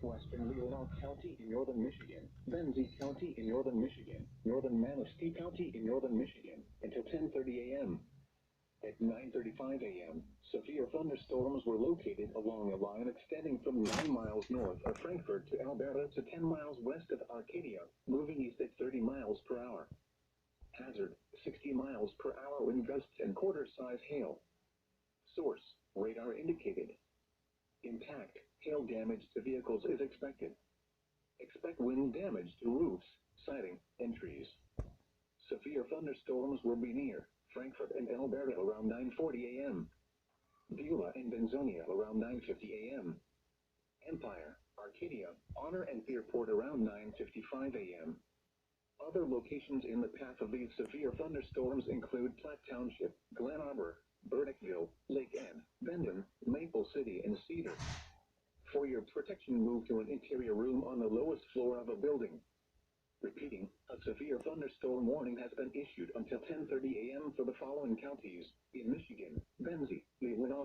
Western Leelanau County in northern Michigan, Benzie County in northern Michigan, northern Manistee County in northern Michigan, until 10:30 a.m. At 9:35 a.m., severe thunderstorms were located along a line extending from 9 miles north of Frankfort to Alberta to 10 miles west of Arcadia, moving east at 30 miles per hour. Hazard, 60 miles per hour wind gusts and quarter-size hail. Source, radar indicated. Impact, hail damage to vehicles is expected. Expect wind damage to roofs, siding, and trees. Severe thunderstorms will be near Frankfort and Alberta around 9:40 a.m. Beulah and Benzonia around 9:50 a.m. Empire, Arcadia, Honor, and Fairport around 9:55 a.m. Other locations in the path of these severe thunderstorms include Platte Township, Glen Arbor, Burdickville, Lake Ann, Bendon, Maple City, and Cedar. For your protection, move to an interior room on the lowest floor of a building. Repeating, a severe thunderstorm warning has been issued until 10:30 a.m. for the following counties in Michigan: Benzie, Leelanau